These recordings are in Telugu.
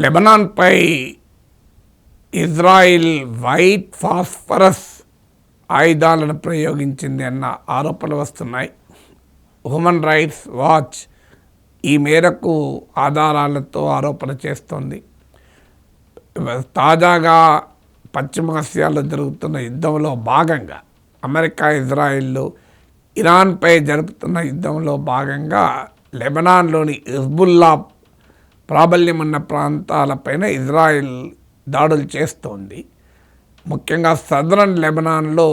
లెబనాన్పై ఇజ్రాయిల్ వైట్ ఫాస్ఫరస్ ఆయుధాలను ప్రయోగించింది అన్న ఆరోపణలు వస్తున్నాయి. హ్యూమన్ రైట్స్ వాచ్ ఈ మేరకు ఆధారాలతో ఆరోపణ చేస్తోంది. తాజాగా పశ్చిమాసియాలో జరుగుతున్న యుద్ధంలో భాగంగా అమెరికా, ఇజ్రాయిల్ ఇరాన్పై జరుపుతున్న యుద్ధంలో భాగంగా లెబనాన్లోని హిజ్బుల్లా ప్రాబల్యం ఉన్న ప్రాంతాలపైన ఇజ్రాయిల్ దాడులు చేస్తోంది. ముఖ్యంగా సదరన్ లెబనాన్లో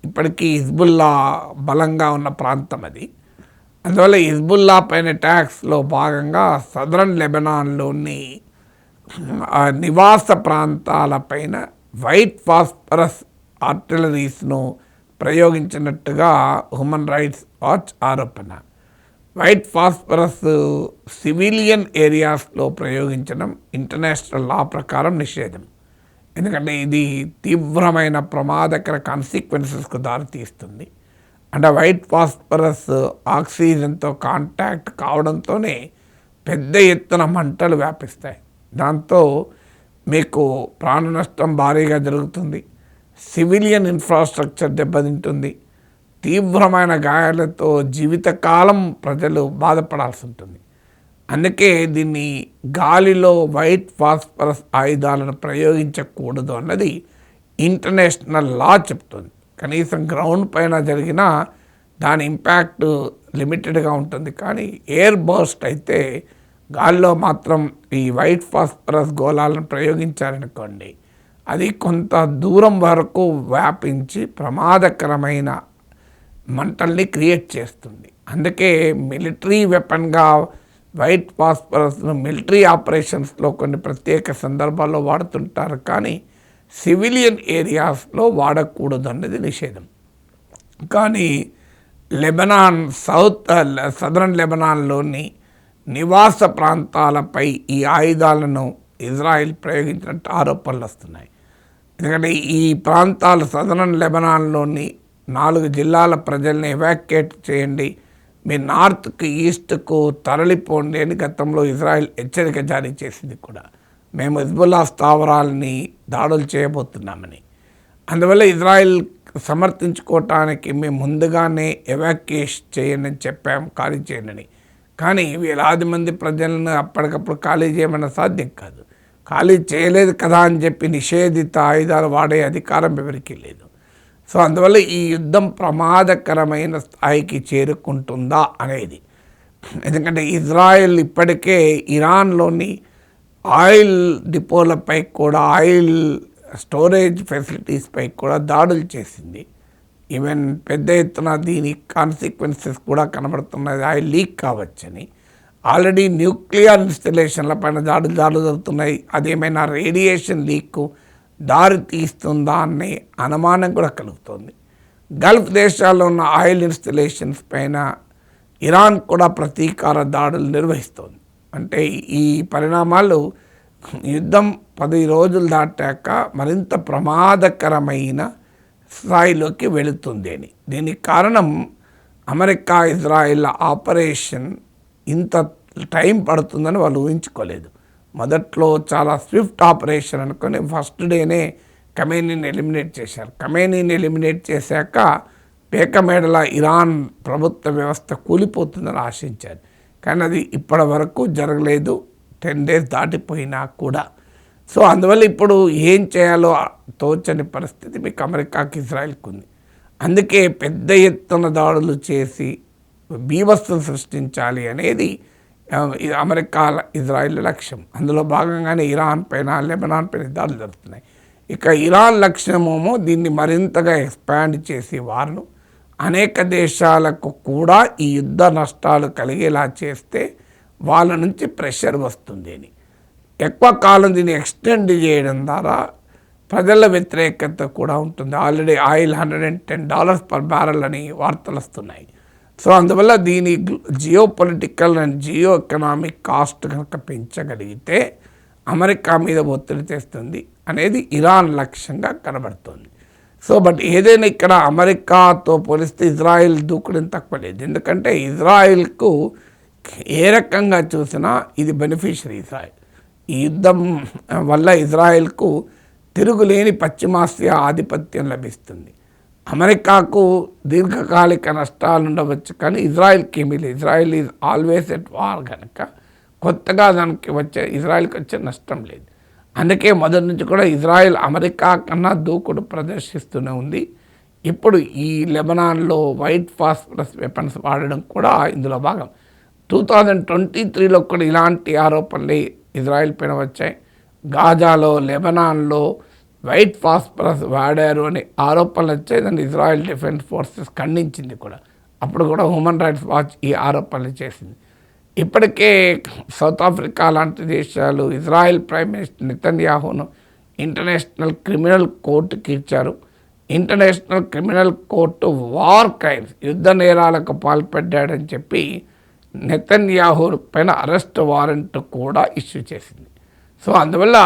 ఇప్పటికీ హిజ్బుల్లా బలంగా ఉన్న ప్రాంతం అది. అందువల్ల హిజ్బుల్లా పైన అటాక్స్లో భాగంగా సదరన్ లెబనాన్లోని నివాస ప్రాంతాలపైన వైట్ ఫాస్ఫరస్ ఆర్టిలరీస్ను ప్రయోగించినట్టుగా హ్యూమన్ రైట్స్ వాచ్ ఆరోపణ. వైట్ ఫాస్ఫరస్ సివిలియన్ ఏరియాస్లో ప్రయోగించడం ఇంటర్నేషనల్ లా ప్రకారం నిషేధం. ఎందుకంటే ఇది తీవ్రమైన ప్రమాదకర కాన్సిక్వెన్సెస్కు దారితీస్తుంది. అంటే వైట్ ఫాస్ఫరస్ ఆక్సిజన్తో కాంటాక్ట్ కావడంతోనే పెద్ద ఎత్తున మంటలు వ్యాపిస్తాయి. దాంతో మీకు ప్రాణ నష్టం భారీగా జరుగుతుంది. సివిలియన్ ఇన్ఫ్రాస్ట్రక్చర్ దెబ్బతింటుంది. తీవ్రమైన గాయాలతో జీవితకాలం ప్రజలు బాధపడాల్సి ఉంటుంది. అందుకే దీన్ని గాలిలో వైట్ ఫాస్ఫరస్ ఆయుధాలను ప్రయోగించకూడదు అన్నది ఇంటర్నేషనల్ లా చెప్తుంది. కనీసం గ్రౌండ్ పైన జరిగినా దాని ఇంపాక్ట్ లిమిటెడ్గా ఉంటుంది. కానీ ఎయిర్ బర్స్ట్ అయితే గాల్లో మాత్రం ఈ వైట్ ఫాస్ఫరస్ గోళాలను ప్రయోగించారనుకోండి, అది కొంత దూరం వరకు వ్యాపించి ప్రమాదకరమైన మంటల్ని క్రియేట్ చేస్తుంది. అందుకే మిలిటరీ వెపన్గా వైట్ ఫాస్ఫరస్ను మిలిటరీ ఆపరేషన్స్లో కొన్ని ప్రత్యేక సందర్భాల్లో వాడుతుంటారు. కానీ సివిలియన్ ఏరియాస్లో వాడకూడదు అన్నది నిషేధం. కానీ లెబనాన్ సదరన్ లెబనాన్లోని నివాస ప్రాంతాలపై ఈ ఆయుధాలను ఇజ్రాయిల్ ప్రయోగించినట్టు ఆరోపణలు వస్తున్నాయి. ఎందుకంటే ఈ ప్రాంతాలు సదరన్ లెబనాన్లోని 4 జిల్లాల ప్రజల్ని ఎవాక్యుయేట్ చేయండి, మీ నార్త్కు ఈస్ట్కు తరలిపోండి అని గతంలో ఇజ్రాయిల్ హెచ్చరిక జారీ చేసింది కూడా. మేము హిజ్బుల్లా స్థావరాలని దాడులు చేయబోతున్నామని. అందువల్ల ఇజ్రాయిల్ సమర్థించుకోవటానికి మేము ముందుగానే ఎవాక్యుయేషన్ చేయండి అని చెప్పాము, ఖాళీ చేయండి. కానీ వేలాది మంది ప్రజలను అప్పటికప్పుడు ఖాళీ చేయమన్న సాధ్యం కాదు. ఖాళీ చేయలేదు కదా అని చెప్పి నిషేధిత ఆయుధాలు వాడే అధికారం ఎవరికీ లేదు. సో అందువల్ల ఈ యుద్ధం ప్రమాదకరమైన స్థాయికి చేరుకుంటుందా అనేది. ఎందుకంటే ఇజ్రాయెల్ ఇప్పటికే ఇరాన్లోని ఆయిల్ డిపోలపై కూడా, ఆయిల్ స్టోరేజ్ ఫెసిలిటీస్పై కూడా దాడులు చేసింది. ఈవెన్ పెద్ద ఎత్తున దీని కాన్సిక్వెన్సెస్ కూడా కనబడుతున్నది. ఆయిల్ లీక్ కావచ్చని. ఆల్రెడీ న్యూక్లియర్ ఇన్స్టలేషన్ల పైన దాడులు జరుగుతున్నాయి. అదేమైనా రేడియేషన్ లీక్కు దారి తీస్తుందా అనే అనుమానం కూడా కలుగుతుంది. గల్ఫ్ దేశాల్లో ఉన్న ఆయిల్ ఇన్స్టలేషన్స్ పైన ఇరాన్ కూడా ప్రతీకార దాడులు నిర్వహిస్తోంది. అంటే ఈ పరిణామాలు యుద్ధం 10 రోజులు దాటాక మరింత ప్రమాదకరమైన స్థాయిలోకి వెళుతుంది అని. దీనికి కారణం అమెరికా, ఇజ్రాయిల్ ఆపరేషన్ ఇంత టైం పడుతుందని వాళ్ళు ఊహించుకోలేదు. మొదట్లో చాలా స్విఫ్ట్ ఆపరేషన్ అనుకొని ఫస్ట్ డేనే ఖమేనీని ఎలిమినేట్ చేశారు. ఖమేనీని ఎలిమినేట్ చేశాక పేకమేడల ఇరాన్ ప్రభుత్వ వ్యవస్థ కూలిపోతుందని ఆశించారు. కానీ అది ఇప్పటి వరకు జరగలేదు. 10 days దాటిపోయినా కూడా. సో అందువల్ల ఇప్పుడు ఏం చేయాలో తోచని పరిస్థితి మీకు అమెరికాకి, ఇజ్రాయిల్కి ఉంది. అందుకే పెద్ద ఎత్తున దాడులు చేసి బీభత్సం సృష్టించాలి అనేది అమెరికా, ఇజ్రాయిల్ లక్ష్యం. అందులో భాగంగానే ఇరాన్ పైన, లెబనాన్ పైన దాడులు జరుగుతున్నాయి. ఇక ఇరాన్ లక్ష్యమేమో దీన్ని మరింతగా ఎక్స్పాండ్ చేసి వారిను అనేక దేశాలకు కూడా ఈ యుద్ధ నష్టాలు కలిగేలా చేస్తే వాళ్ళ నుంచి ప్రెషర్ వస్తుంది అని. ఎక్కువ కాలం దీన్ని ఎక్స్టెండ్ చేయడం ద్వారా ప్రజల వ్యతిరేకత కూడా ఉంటుంది. ఆల్రెడీ ఆయిల్ $110 per barrel అని వార్తలు వస్తున్నాయి. సో అందువల్ల దీని geo political and geo economic cost కనుక పెంచగలిగితే అమెరికా మీద ఒత్తిడి తెస్తుంది అనేది ఇరాన్ లక్ష్యంగా కనబడుతుంది. సో బట్ ఏదైనా ఇక్కడ అమెరికాతో పోలిస్తే ఇజ్రాయిల్ దూకుడు తక్కువ లేదు. ఎందుకంటే ఇజ్రాయిల్కు ఏ రకంగా చూసినా ఇది బెనిఫిషియరీ ఇజ్రాయిల్. ఈ యుద్ధం వల్ల ఇజ్రాయెల్కు తిరుగులేని పశ్చిమాసియా ఆధిపత్యం లభిస్తుంది. అమెరికాకు దీర్ఘకాలిక నష్టాలు ఉండవచ్చు, కానీ ఇజ్రాయెల్కి ఏమీ లేదు. Israel is always at war కనుక కొత్తగా దానికి ఇజ్రాయెల్కి వచ్చే నష్టం లేదు. అందుకే మొదటి నుంచి కూడా ఇజ్రాయెల్ అమెరికా కన్నా దూకుడు ప్రదర్శిస్తూనే ఉంది. ఇప్పుడు ఈ లెబనాన్లో వైట్ ఫాస్ఫరస్ వెపన్స్ వాడడం కూడా ఇందులో భాగం. 2023లో కూడా ఇలాంటి ఆరోపణలు ఇజ్రాయెల్ పైన వచ్చాయి. గాజాలో, లెబనాన్లో వైట్ ఫాస్ఫరస్ వాడారు అనే ఆరోపణలు వచ్చాయి. దాన్ని ఇజ్రాయెల్ డిఫెన్స్ ఫోర్సెస్ ఖండించింది కూడా. అప్పుడు కూడా హ్యూమన్ రైట్స్ వాచ్ ఈ ఆరోపణలు చేసింది. ఇప్పటికే సౌత్ ఆఫ్రికా లాంటి దేశాలు ఇజ్రాయెల్ ప్రైమ్ మినిస్టర్ నెతన్యాహును ఇంటర్నేషనల్ క్రిమినల్ కోర్టుకి ఇచ్చారు. International criminal court war crimes, యుద్ధ నేరాలకు పాల్పడ్డాడని చెప్పి నెతన్యాహు పైన అరెస్ట్ వారెంట్ కూడా ఇష్యూ చేసింది. సో అందువల్ల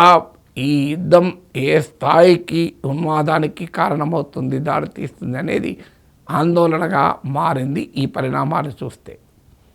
ఈ యుద్ధం ఏ స్థాయికి ఉన్మాదానికి కారణమవుతుంది, దారితీస్తుంది అనేది ఆందోళనగా మారింది ఈ పరిణామాలు చూస్తే.